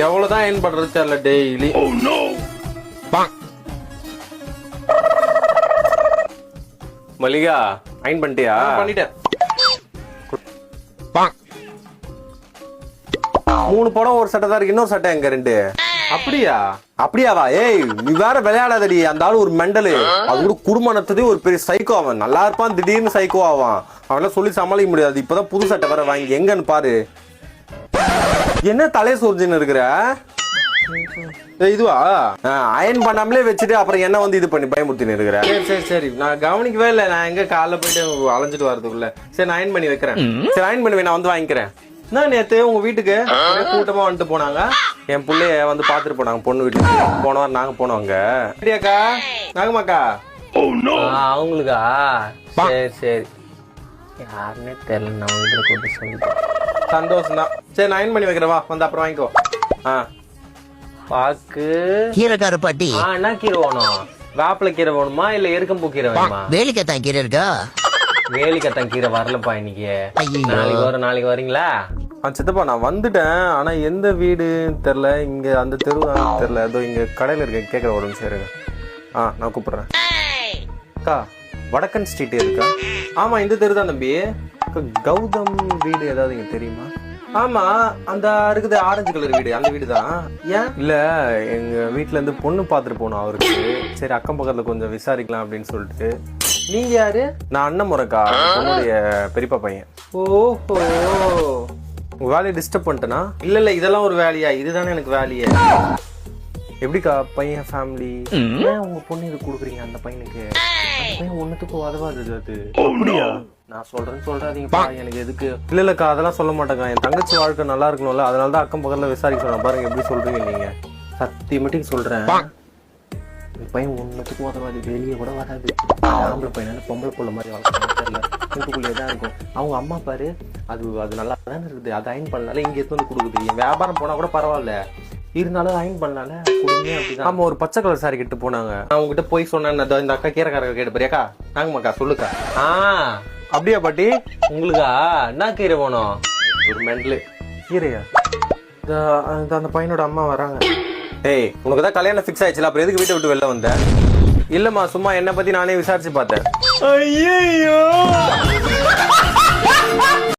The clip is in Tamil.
எவ்வளவுதான் அயன் பண்றது தெரியல டெய்லி. மல்லிகா அயன் பண்ணிட்டியா? பண்ணிட்டேன். 3 படம் ஒரு சட்டை தான் இருக்கு, இன்னொரு சட்டை எங்க 2? அப்படியா? அப்படியாவா? ஏய் நீ வேற விளையாடாதடி. அந்த ஆளு ஒரு மெண்டலு. அது கூட குடும்பம் நடத்ததே ஒரு பெரிய சைக்கோ. அவன் நல்லா இருப்பான், திடீர்னு சைக்கோ ஆவான். அவனால சொல்லி சமாளிக்க முடியாது. இப்பதான் புது சட்டை வேற வாங்கி எங்கன்னு பாரு. என்ன தலைய சொரிஞ்சுன்னு இருக்கிற? இதுவா அயன் பண்ணாமலே வச்சுட்டு அப்புறம் என்ன வந்து இது பண்ணி பயமுறுத்தின்னு இருக்கிற? சரி சரி சரி, நான் கவனிக்கவே இல்லை. நான் எங்க காலைல போயிட்டு அலைஞ்சிட்டு வரதுக்குள்ள. சரி நான் அயன் பண்ணி வைக்கிறேன். சரி அயன் பண்ணி நான் வந்து வாங்கிக்கிறேன். நான் நேத்து உங்க வீட்டுக்கு கூட்டமா வந்துட்டு போனாங்க. என் பிள்ளைய வந்து பாத்துட்டு போனாங்க பொண்ணு வீட்டுக்கு. போன வாரம் நாங்க போனோங்க. சரியாக்கா? நாகமாக்கா அவங்களுக்கா? சரி சரி, யாருன்னே தெரியல. நான் வீட்டுல கூட்டு சொல்லிட்டேன். சந்தோஷம் தான். சரி நான் அயன் பண்ணி வைக்கிறேன். வா வந்து அப்புறம் வாங்கிக்கோ. பாக்கு கீரைக்கார பாட்டி. என்ன கீரை வேணும்? வேப்பில கீரை வேணுமா இல்ல எருக்கம்பூ கீரை வேணுமா? வேலிக்கத்தான் கீரை இருக்கா? வேலிக்கத்தான் கீரை வரலப்பா இன்னைக்கு. நாளைக்கு வரீங்களா? சித்தப்பா நான் வந்துட்டேன். ஆனா எந்த வீடு தெரியல. இங்க அந்த தெரு தெரியல. ஏதோ இங்க கடையில இருக்க கேட்கற ஒரு நிமிஷம் இருங்க. நான் கூப்பிடுறேன். அக்கா வடக்கன் ஸ்ட்ரீட் இருக்கா? ஆமா இந்த தெரு தான் தம்பி. கௌதம் வீடு ஏதாவது இங்க தெரியுமா? ஆமா அந்த இருக்குது ஆரஞ்சு கலர் வீடு, அந்த வீடு தான். ஏன்? இல்ல எங்க வீட்டுல இருந்து பொண்ணு பாத்துட்டு போனோம் அவருக்கு. சரி அக்கம் பக்கத்துல கொஞ்சம் விசாரிக்கலாம் அப்படின்னு சொல்லிட்டு. நீங்க யாரு? நான் அண்ணன் முறைக்கா, உன்னுடைய பெரியப்பா பையன். ஓஹோ, உங்க வேலையை டிஸ்டர்ப் பண்ணிட்டேனா? இல்ல இல்ல இதெல்லாம் ஒரு வேலையா? இதுதானே எனக்கு வேலையே. எப்படிக்கா பையன் ஃபேமிலி? ஏன் உங்க பொண்ணு இது கொடுக்குறீங்க அந்த பையனுக்கு? அந்த பையன் ஒண்ணுத்துக்கு உதவாது. அது அப்படியா? நான் சொல்றேன்னு சொல்றாதீங்கப்பா. எனக்கு எதுக்கு? இல்ல இல்லக்கா அதெல்லாம் சொல்ல மாட்டேங்க. என் தங்கச்சி வாழ்க்கை நல்லா இருக்கணும்ல, அதனாலதான் அக்கம் பக்கத்துல விசாரிக்க சொல்றேன். பாருங்க எப்படி சொல்றீங்க நீங்க. சத்தியமட்டிக்கு சொல்றேன், பையன் ஒன்னுத்துக்கும் உதவாது, வெளியே கூட வராது. ஆம்பளை பையனால பொம்பளை பொண்ணு மாதிரி வளர்க்கணும் தெரியல, வீட்டுக்குள்ளேயே தான் இருக்கும். அவங்க அம்மா பாரு, அது நல்லா தானே இருக்குது. அது அயன் பண்ணால இங்க எடுத்து வந்து கொடுக்குது. என் வியாபாரம் போனா கூட பரவாயில்ல, இருந்தாலும் அயன் பண்ணால குடும்பமே அப்படிதான். ஆமா ஒரு பச்சை கலர் சாரி கிட்ட போனாங்க. நான் உங்ககிட்ட போய் சொன்னேன், இந்த அக்கா கீரைக்காரங்க கேட்டு போறியாக்கா? நாங்கம்மாக்கா சொல்லுக்கா. அப்படியா பாட்டி? உங்களுக்கா என்ன கீரை வேணும்? ஒரு மெண்டலு கீரையா? அந்த பையனோட அம்மா வராங்க. ஏய் உனக்கு தான் கல்யாணம் ஃபிக்ஸ் ஆயிடுச்சுல, அப்புறம் எதுக்கு வீட்டை விட்டு வெளில வந்த? இல்லம்மா சும்மா என்னை பத்தி நானே விசாரிச்சு பார்த்தேன். ஐயோ